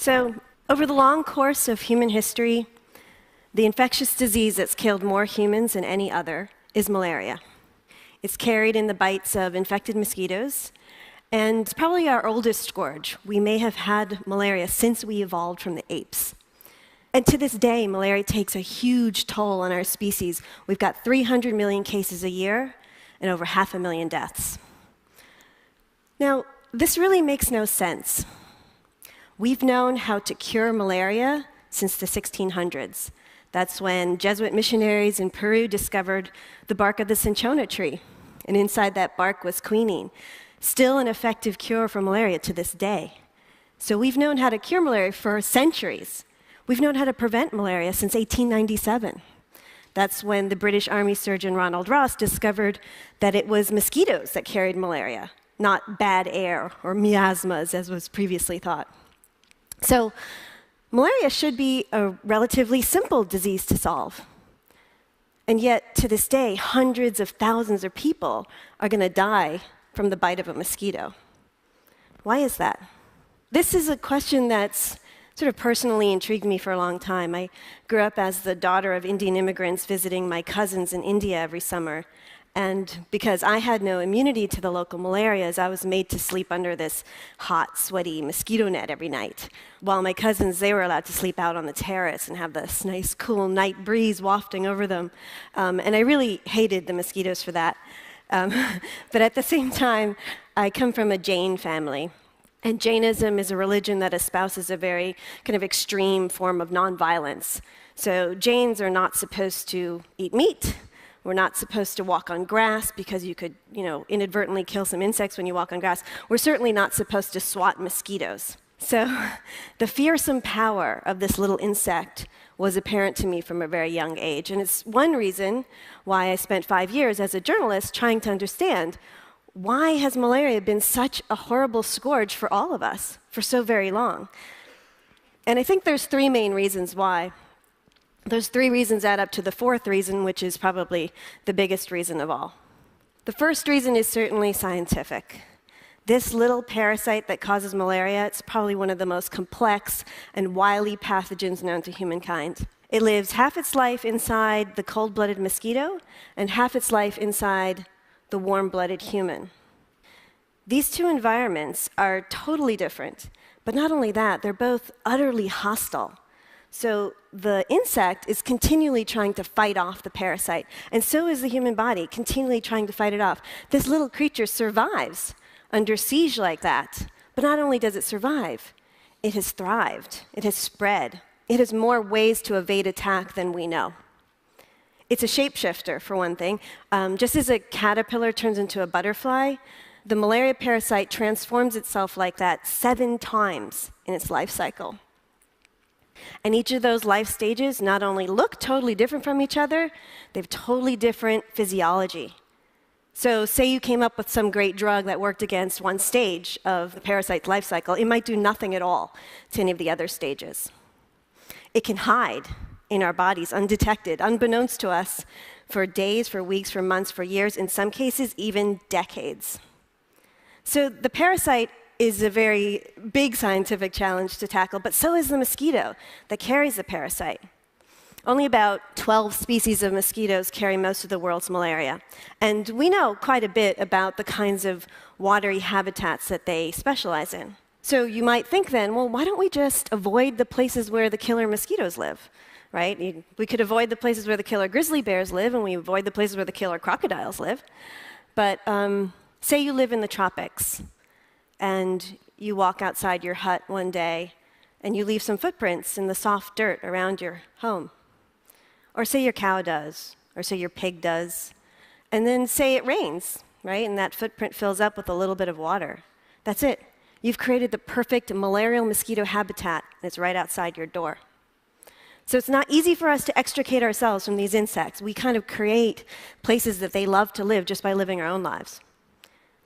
So, over the long course of human history, the infectious disease that's killed more humans than any other is malaria. It's carried in the bites of infected mosquitoes, and it's probably our oldest scourge. We may have had malaria since we evolved from the apes. And to this day, malaria takes a huge toll on our species. We've got 300 million cases a year and over 500,000 deaths. Now, this really makes no sense. We've known how to cure malaria since the 1600s. That's when Jesuit missionaries in Peru discovered the bark of the cinchona tree, and inside that bark was quinine, still an effective cure for malaria to this day. So we've known how to cure malaria for centuries. We've known how to prevent malaria since 1897. That's when the British Army surgeon Ronald Ross discovered that it was mosquitoes that carried malaria, not bad air or miasmas, as was previously thought. So malaria should be a relatively simple disease to solve. And yet, to this day, hundreds of thousands of people are going to die from the bite of a mosquito. Why is that? This is a question that's sort of personally intrigued me for a long time. I grew up as the daughter of Indian immigrants visiting my cousins in India every summer. And because I had no immunity to the local malarias, I was made to sleep under this hot, sweaty mosquito net every night. While my cousins, they were allowed to sleep out on the terrace and have this nice, cool night breeze wafting over them. And I really hated the mosquitoes for that. But at the same time, I come from a Jain family. And Jainism is a religion that espouses a very kind of extreme form of nonviolence. So Jains are not supposed to eat meat. We're not supposed to walk on grass because you could, inadvertently kill some insects when you walk on grass. We're certainly not supposed to swat mosquitoes. So the fearsome power of this little insect was apparent to me from a very young age. And it's one reason why I spent 5 years as a journalist trying to understand why has malaria been such a horrible scourge for all of us for so very long. And I think there's 3 main reasons why. Those 3 reasons add up to the 4th reason, which is probably the biggest reason of all. The first reason is certainly scientific. This little parasite that causes malaria, it's probably one of the most complex and wily pathogens known to humankind. It lives half its life inside the cold-blooded mosquito and half its life inside the warm-blooded human. These 2 environments are totally different, but not only that, they're both utterly hostile. So the insect is continually trying to fight off the parasite, and so is the human body, continually trying to fight it off. This little creature survives under siege like that, but not only does it survive, it has thrived, it has spread. It has more ways to evade attack than we know. It's a shapeshifter, for one thing. Just as a caterpillar turns into a butterfly, the malaria parasite transforms itself like that 7 times in its life cycle. And each of those life stages not only look totally different from each other, they have totally different physiology. So say you came up with some great drug that worked against one stage of the parasite's life cycle, it might do nothing at all to any of the other stages. It can hide in our bodies undetected, unbeknownst to us, for days, for weeks, for months, for years, in some cases even decades. So the parasite is a very big scientific challenge to tackle, but so is the mosquito that carries the parasite. Only about 12 species of mosquitoes carry most of the world's malaria. And we know quite a bit about the kinds of watery habitats that they specialize in. So you might think then, well, why don't we just avoid the places where the killer mosquitoes live, right? We could avoid the places where the killer grizzly bears live, and we avoid the places where the killer crocodiles live. But say you live in the tropics, and you walk outside your hut one day, and you leave some footprints in the soft dirt around your home. Or say your cow does, or say your pig does. And then say it rains, right? And that footprint fills up with a little bit of water. That's it. You've created the perfect malarial mosquito habitat, and it's right outside your door. So it's not easy for us to extricate ourselves from these insects. We kind of create places that they love to live just by living our own lives.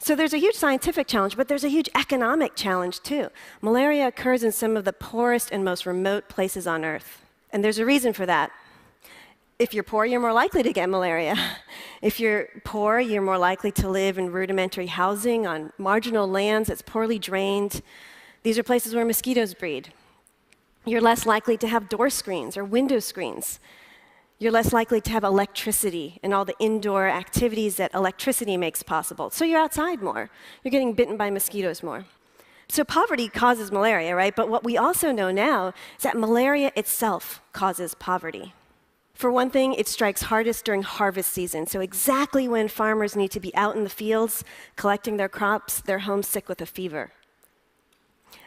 So there's a huge scientific challenge, but there's a huge economic challenge too. Malaria occurs in some of the poorest and most remote places on Earth. And there's a reason for that. If you're poor, you're more likely to get malaria. If you're poor, you're more likely to live in rudimentary housing on marginal lands that's poorly drained. These are places where mosquitoes breed. You're less likely to have door screens or window screens. You're less likely to have electricity and all the indoor activities that electricity makes possible. So you're outside more. You're getting bitten by mosquitoes more. So poverty causes malaria, right? But what we also know now is that malaria itself causes poverty. For one thing, it strikes hardest during harvest season. So exactly when farmers need to be out in the fields collecting their crops, they're homesick with a fever.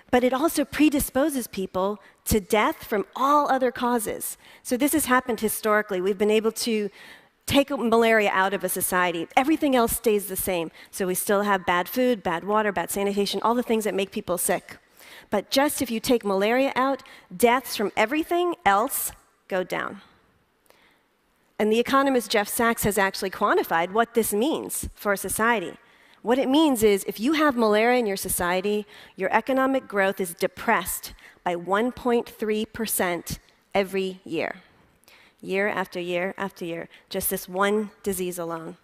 But it also predisposes people to death from all other causes. So this has happened historically. We've been able to take malaria out of a society. Everything else stays the same. So we still have bad food, bad water, bad sanitation, all the things that make people sick. But just if you take malaria out, deaths from everything else go down. And the economist Jeff Sachs has actually quantified what this means for a society. What it means is if you have malaria in your society, your economic growth is depressed by 1.3% every year. Year after year after year, just this one disease alone.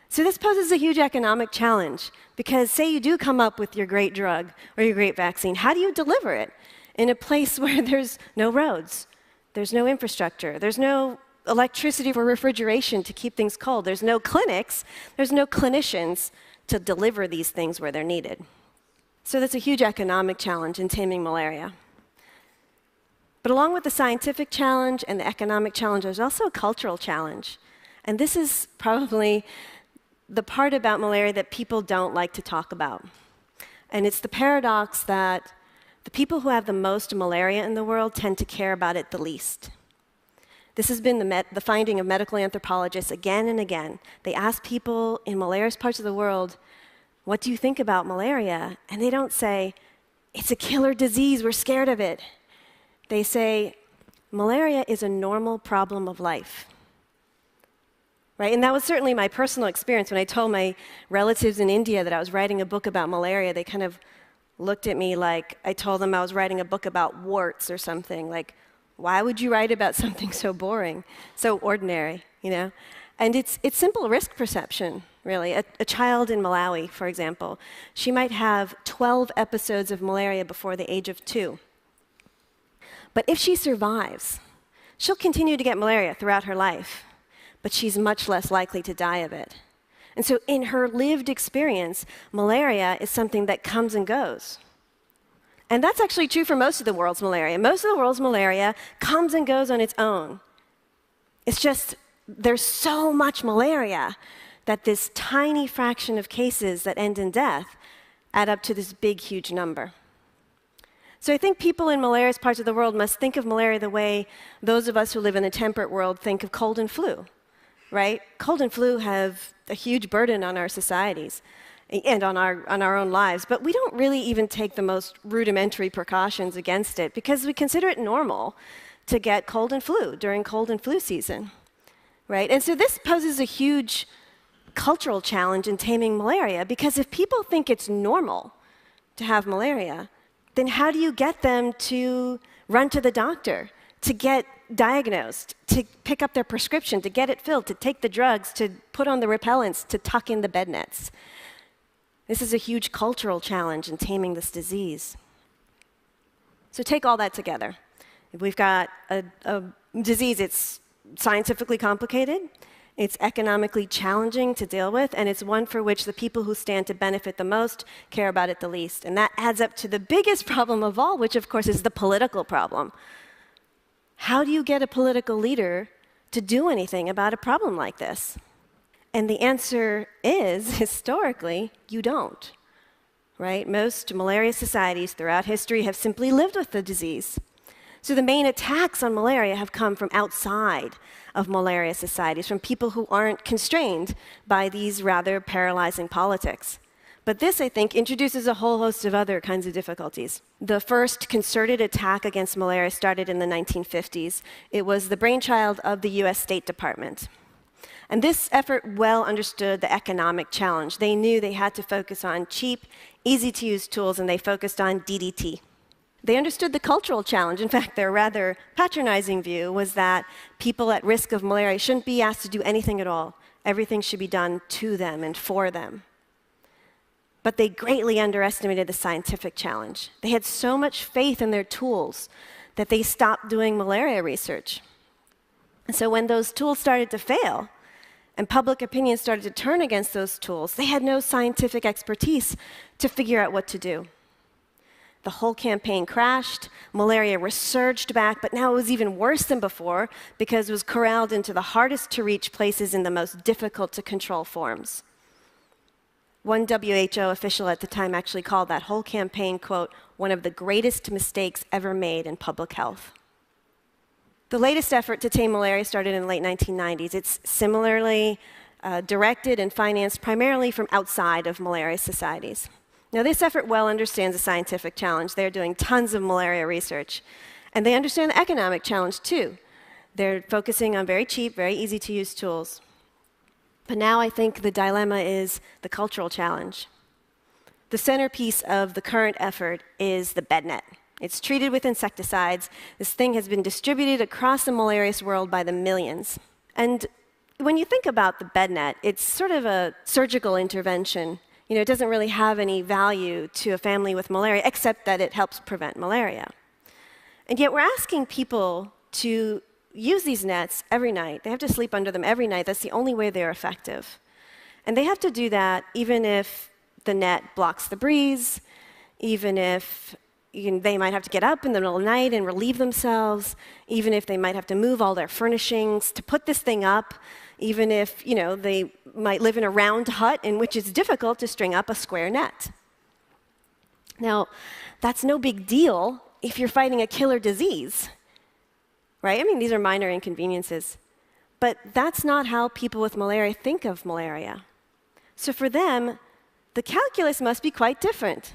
So this poses a huge economic challenge because say you do come up with your great drug or your great vaccine, how do you deliver it in a place where there's no roads, there's no infrastructure, there's no electricity for refrigeration to keep things cold, there's no clinics, there's no clinicians to deliver these things where they're needed. So that's a huge economic challenge in taming malaria. But along with the scientific challenge and the economic challenge, there's also a cultural challenge. And this is probably the part about malaria that people don't like to talk about. And it's the paradox that the people who have the most malaria in the world tend to care about it the least. This has been the finding of medical anthropologists again and again. They ask people in malarious parts of the world, what do you think about malaria? And they don't say, it's a killer disease, we're scared of it. They say, malaria is a normal problem of life. Right? And that was certainly my personal experience. When I told my relatives in India that I was writing a book about malaria, they kind of looked at me like I told them I was writing a book about warts or something. Like, why would you write about something so boring, so ordinary, you know? And it's simple risk perception, really. A child in Malawi, for example, she might have 12 episodes of malaria before the age of 2. But if she survives, she'll continue to get malaria throughout her life, but she's much less likely to die of it. And so in her lived experience, malaria is something that comes and goes. And that's actually true for most of the world's malaria. Most of the world's malaria comes and goes on its own. It's just there's so much malaria that this tiny fraction of cases that end in death add up to this big, huge number. So I think people in malarious parts of the world must think of malaria the way those of us who live in the temperate world think of cold and flu, right? Cold and flu have a huge burden on our societies and on our own lives, but we don't really even take the most rudimentary precautions against it because we consider it normal to get cold and flu during cold and flu season, right? And so this poses a huge cultural challenge in taming malaria because if people think it's normal to have malaria, then how do you get them to run to the doctor, to get diagnosed, to pick up their prescription, to get it filled, to take the drugs, to put on the repellents, to tuck in the bed nets? This is a huge cultural challenge in taming this disease. So take all that together. If we've got a disease, it's scientifically complicated, it's economically challenging to deal with, and it's one for which the people who stand to benefit the most care about it the least. And that adds up to the biggest problem of all, which of course is the political problem. How do you get a political leader to do anything about a problem like this? And the answer is, historically, you don't, right? Most malaria societies throughout history have simply lived with the disease. So the main attacks on malaria have come from outside of malaria societies, from people who aren't constrained by these rather paralyzing politics. But this, I think, introduces a whole host of other kinds of difficulties. The first concerted attack against malaria started in the 1950s. It was the brainchild of the US State Department. And this effort well understood the economic challenge. They knew they had to focus on cheap, easy-to-use tools, and they focused on DDT. They understood the cultural challenge. In fact, their rather patronizing view was that people at risk of malaria shouldn't be asked to do anything at all. Everything should be done to them and for them. But they greatly underestimated the scientific challenge. They had so much faith in their tools that they stopped doing malaria research. And so when those tools started to fail, and public opinion started to turn against those tools, they had no scientific expertise to figure out what to do. The whole campaign crashed, malaria resurged back, but now it was even worse than before because it was corralled into the hardest to reach places in the most difficult to control forms. One WHO official at the time actually called that whole campaign, quote, one of the greatest mistakes ever made in public health. The latest effort to tame malaria started in the late 1990s. It's similarly directed and financed primarily from outside of malaria societies. Now, this effort well understands the scientific challenge. They're doing tons of malaria research. And they understand the economic challenge, too. They're focusing on very cheap, very easy-to-use tools. But now I think the dilemma is the cultural challenge. The centerpiece of the current effort is the bed net. It's treated with insecticides. This thing has been distributed across the malarious world by the millions. And when you think about the bed net, it's sort of a surgical intervention. You know, it doesn't really have any value to a family with malaria, except that it helps prevent malaria. And yet we're asking people to use these nets every night. They have to sleep under them every night. That's the only way they're effective. And they have to do that even if the net blocks the breeze, even if they might have to get up in the middle of the night and relieve themselves, even if they might have to move all their furnishings to put this thing up, even if they might live in a round hut in which it's difficult to string up a square net. Now, that's no big deal if you're fighting a killer disease, right? I mean, these are minor inconveniences. But that's not how people with malaria think of malaria. So for them, the calculus must be quite different.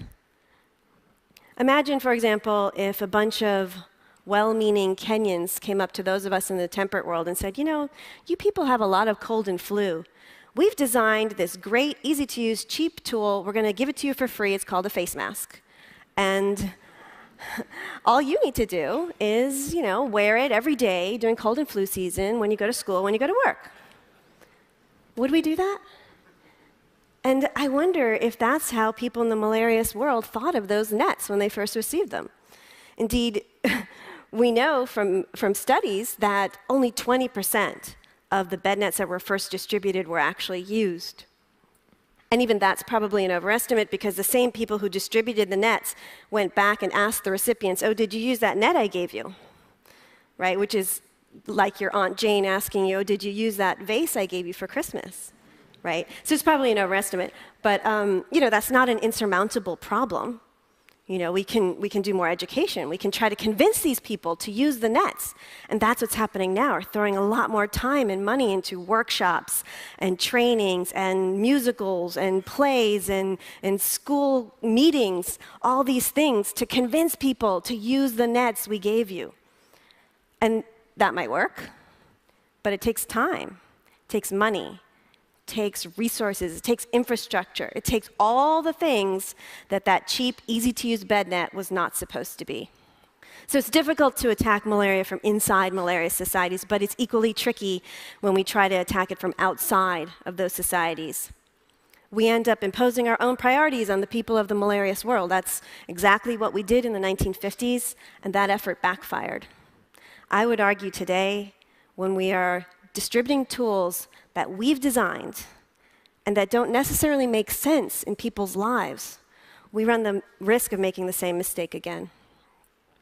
Imagine, for example, if a bunch of well-meaning Kenyans came up to those of us in the temperate world and said, you people have a lot of cold and flu. We've designed this great, easy-to-use, cheap tool. We're going to give it to you for free. It's called a face mask. And all you need to do is, wear it every day during cold and flu season, when you go to school, when you go to work. Would we do that? And I wonder if that's how people in the malarious world thought of those nets when they first received them. Indeed, we know from studies that only 20% of the bed nets that were first distributed were actually used. And even that's probably an overestimate, because the same people who distributed the nets went back and asked the recipients, oh, did you use that net I gave you? Right? Which is like your Aunt Jane asking you, oh, did you use that vase I gave you for Christmas? Right? So it's probably an overestimate. But that's not an insurmountable problem. We can do more education. We can try to convince these people to use the nets. And that's what's happening now. We're throwing a lot more time and money into workshops and trainings and musicals and plays and school meetings, all these things to convince people to use the nets we gave you. And that might work, but it takes time. It takes money. Takes resources, it takes infrastructure, it takes all the things that cheap, easy-to-use bed net was not supposed to be. So it's difficult to attack malaria from inside malaria societies, but it's equally tricky when we try to attack it from outside of those societies. We end up imposing our own priorities on the people of the malarious world. That's exactly what we did in the 1950s, and that effort backfired. I would argue today, when we are distributing tools that we've designed and that don't necessarily make sense in people's lives, we run the risk of making the same mistake again.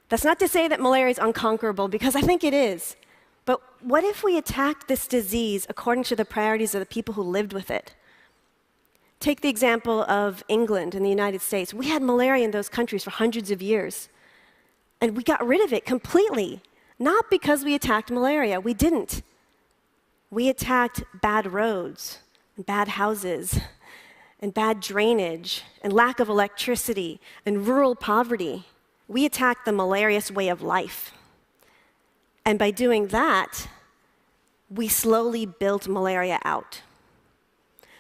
That's not to say that malaria is unconquerable, because I think it is. But what if we attacked this disease according to the priorities of the people who lived with it? Take the example of England and the United States. We had malaria in those countries for hundreds of years. And we got rid of it completely. Not because we attacked malaria. We didn't. We attacked bad roads, and bad houses, and bad drainage, and lack of electricity, and rural poverty. We attacked the malarious way of life. And by doing that, we slowly built malaria out.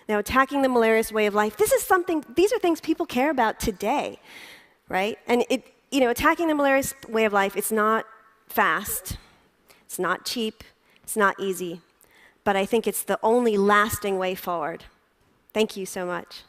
Now, attacking the malarious way of life, these are things people care about today, right? And attacking the malarious way of life, it's not fast, it's not cheap, it's not easy. But I think it's the only lasting way forward. Thank you so much.